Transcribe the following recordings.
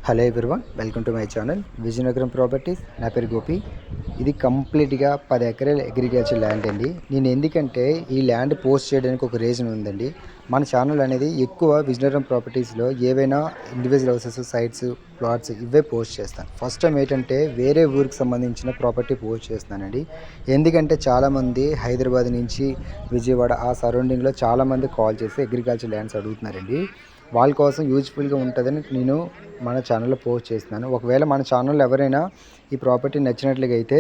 Hello everyone, welcome to my channel Vizianagaram properties. నా పేరు గోపి. ఇది కంప్లీట్గా 10 ఎకరాల అగ్రికల్చర్ ల్యాండ్ అండి. నేను ఎందుకంటే ఈ ల్యాండ్ పోస్ట్ చేయడానికి ఒక రీజన్ ఉందండి. మన ఛానల్ అనేది ఎక్కువ విజయనగరం ప్రాపర్టీస్లో ఏవైనా ఇండివిజువల్ హౌసెస్, సైట్స్, ప్లాట్స్ ఇవే పోస్ట్ చేస్తాను. ఫస్ట్ టైం ఏంటంటే వేరే ఊరికి సంబంధించిన ప్రాపర్టీ పోస్ట్ చేస్తున్నానండి. ఎందుకంటే చాలామంది హైదరాబాద్ నుంచి విజయవాడ ఆ సరౌండింగ్లో చాలామంది కాల్ చేసి అగ్రికల్చర్ ల్యాండ్స్ అడుగుతున్నారండి. వాళ్ళ కోసం యూజ్ఫుల్గా ఉంటుందని నేను మన ఛానల్లో పోస్ట్ చేస్తున్నాను. ఒకవేళ మన ఛానల్లో ఎవరైనా ఈ ప్రాపర్టీ నచ్చినట్లుగా అయితే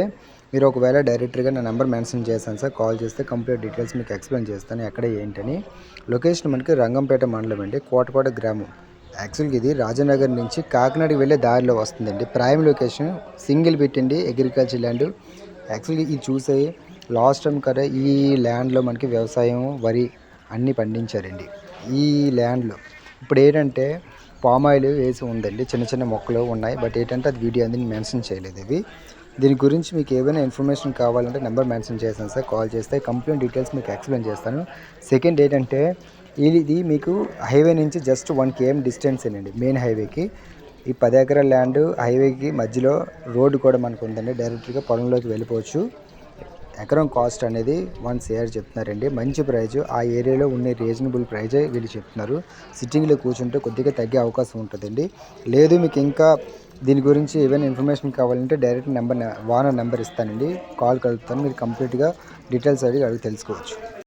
మీరు ఒకవేళ డైరెక్ట్గా నా నెంబర్ మెన్షన్ చేస్తాను సార్. కాల్ చేస్తే కంప్లీట్ డీటెయిల్స్ మీకు ఎక్స్ప్లెయిన్ చేస్తాను ఎక్కడ ఏంటని. లొకేషన్ మనకి రంగంపేట మండలం అండి, కోటపాడ గ్రామం. యాక్చువల్గా ఇది రాజనగర్ నుంచి కాకినాడకి వెళ్ళే దారిలో వస్తుందండి. ప్రైమ్ లొకేషన్, సింగిల్ పెట్టండి అగ్రికల్చర్ ల్యాండ్. యాక్చువల్గా ఇది చూసే లాస్ట్ టైం కదా ఈ ల్యాండ్లో మనకి వ్యవసాయం, వరి అన్నీ పండించారండి. ఈ ల్యాండ్లో ఇప్పుడు ఏంటంటే పామ్ ఆయిల్ వేసి ఉందండి, చిన్న చిన్న మొక్కలు ఉన్నాయి. బట్ ఏంటంటే అది వీడియో అనేది మెన్షన్ చేయలేదు. ఇది దీని గురించి మీకు ఏమైనా ఇన్ఫర్మేషన్ కావాలంటే నెంబర్ మెన్షన్ చేస్తాను సార్. కాల్ చేస్తే కంప్లీట్ డీటెయిల్స్ మీకు ఎక్స్ప్లెయిన్ చేస్తాను. సెకండ్ ఏంటంటే ఇది మీకు హైవే నుంచి జస్ట్ 1 km డిస్టెన్స్ అండి మెయిన్ హైవేకి. ఈ 10 ఎకరాల ల్యాండ్ హైవేకి మధ్యలో రోడ్డు కూడా మనకు ఉందండి. డైరెక్ట్గా పొలంలోకి వెళ్ళిపోవచ్చు. ఎకరం కాస్ట్ అనేది 1 CR చెప్తున్నారండి. మంచి ప్రైజ్, ఆ ఏరియాలో ఉన్న రీజనబుల్ ప్రైజే వీళ్ళు చెప్తున్నారు. సిట్టింగ్లో కూర్చుంటే కొద్దిగా తగ్గే అవకాశం ఉంటుందండి. లేదు మీకు ఇంకా దీని గురించి ఏమైనా ఇన్ఫర్మేషన్ కావాలంటే డైరెక్ట్ ఓనర్ నెంబర్ ఇస్తానండి. కాల్ కలుపుతాను, మీరు కంప్లీట్గా డీటెయిల్స్ అడిగి తెలుసుకోవచ్చు.